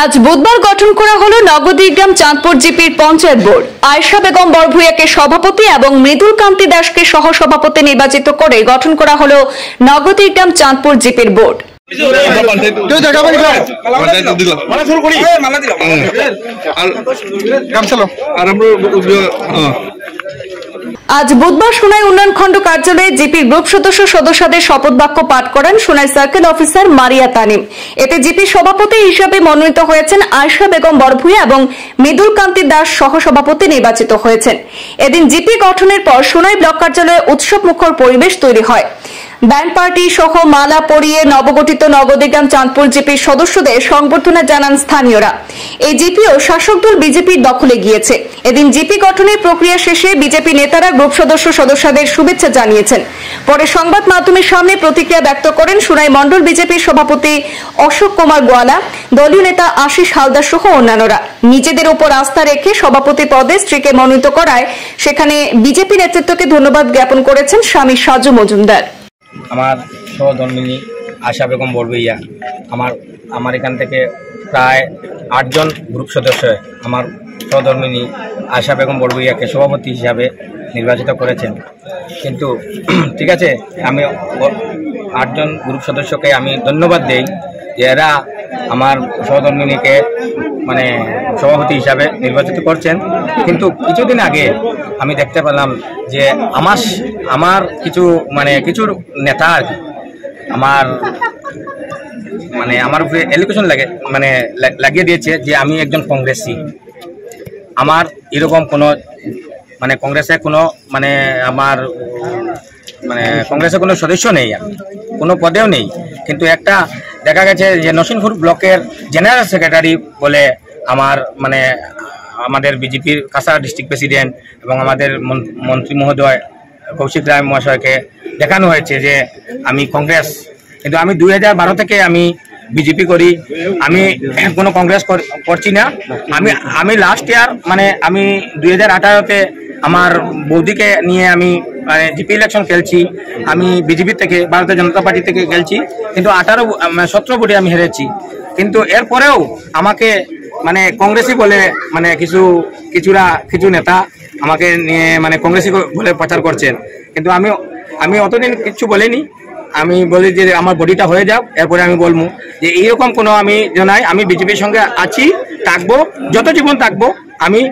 আজ বুধবার গঠন করা হলো নগদীগ্রাম চাঁদপুর জিপির পঞ্চায়েত বোর্ড। আয়েশা বেগম বরভূয়াকে সভাপতি এবং মৃদুল কান্তি দাসকে সহসভাপতি নির্বাচিত করে গঠন করা হলো নগদীগ্রাম চাঁদপুর জিপির বোর্ড। আজ বুধবার সোনাই উন্নয়ন খণ্ড কার্যালয়ে জিপির গ্রুপ সদস্যদের শপথ বাক্য পাঠ করেন সোনাই সার্কেল অফিসার মারিয়া তানিম। এতে জিপির সভাপতি হিসাবে মনোনীত হয়েছেন আয়েশা বেগম বরভূয়া এবং মৃদুল কান্তি দাস সহসভাপতি নির্বাচিত হয়েছেন। এদিন জিপি গঠনের পর সোনাই ব্লক কার্যালয়ে উৎসব মুখর পরিবেশ তৈরি হয়। ব্যান্ড পার্টি সহ মালা পরিয়ে নবগঠিত নগদীগ্রাম চাঁদপুর জিপির সদস্যদের সংবর্ধনা জানান স্থানীয়রা। এই জিপিও শাসক দল বিজেপির দখলে গিয়েছে। এদিন জিপি গঠনের প্রক্রিয়া শেষে বিজেপি নেতারা গ্রুপ সদস্যদের শুভেচ্ছা জানিয়েছেন। পরে সংবাদ মাধ্যমের সামনে প্রতিক্রিয়া ব্যক্ত করেন সোনাই মন্ডল বিজেপির সভাপতি অশোক কুমার গোয়ালা, দলীয় নেতা আশিস হালদার সহ অন্যান্যরা। নিজেদের উপর আস্থা রেখে সভাপতি পদে স্ত্রীকে মনোনীত করায় সেখানে বিজেপি নেতৃত্বকে ধন্যবাদ জ্ঞাপন করেছেন স্বামী সাজু মজুমদার। আমার সহধর্মিনী আয়েশা বেগম বরভূয়া আমার এখান থেকে প্রায় 8 জন গ্রুপ সদস্য আমার সহধর্মিনী আয়েশা বেগম বরভূয়াকে সভাপতি হিসাবে নির্বাচিত করেছেন। কিন্তু ঠিক আছে, আমি 8 জন গ্রুপ সদস্যকে আমি ধন্যবাদ দেই যে এরা আমার সহধর্মিনীকে সভাপতি হিসাবে নির্বাচিত করছেন। কিন্তু কিছুদিন আগে আমি দেখতে পেলাম যে আমার কিছু নেতা আর কি আমার উপরে এলিগেশন লাগিয়ে দিয়েছে যে আমি একজন কংগ্রেসী। আমার এরকম কোনো কংগ্রেসে কোনো কংগ্রেসে কোনো সদস্য নেই, কোনো পদেও নেই। কিন্তু একটা দেখা গেছে যে নরসিংপুর ব্লকের জেনারেল সেক্রেটারি বলে আমাদের বিজেপির কাছাড় ডিস্ট্রিক্ট প্রেসিডেন্ট এবং আমাদের মন্ত্রী মহোদয় কৌশিক রায় মহাশয়কে দেখানো হয়েছে যে আমি কংগ্রেস। কিন্তু আমি 2012 থেকে আমি বিজেপি করি, আমি কোনো কংগ্রেস করছি না। আমি লাস্ট ইয়ার আমি 2018-তে আমার বৌদিকে নিয়ে আমি জিপি ইলেকশন খেলছি। আমি বিজেপি থেকে, ভারতীয় জনতা পার্টি থেকে খেলছি, কিন্তু 17 ভোটে আমি হেরেছি। কিন্তু এরপরেও আমাকে কংগ্রেসই বলে কিছু নেতা আমাকে নিয়ে কংগ্রেসই বলে প্রচার করছেন। কিন্তু আমি অতদিন কিছু বলিনি। আমি বলি যে আমার বডিটা হয়ে যাক, এরপরে আমি বলবো যে এইরকম কোনো আমি জানাই আমি বিজেপির সঙ্গে আছি, থাকবো, যত জীবন থাকবো আমি।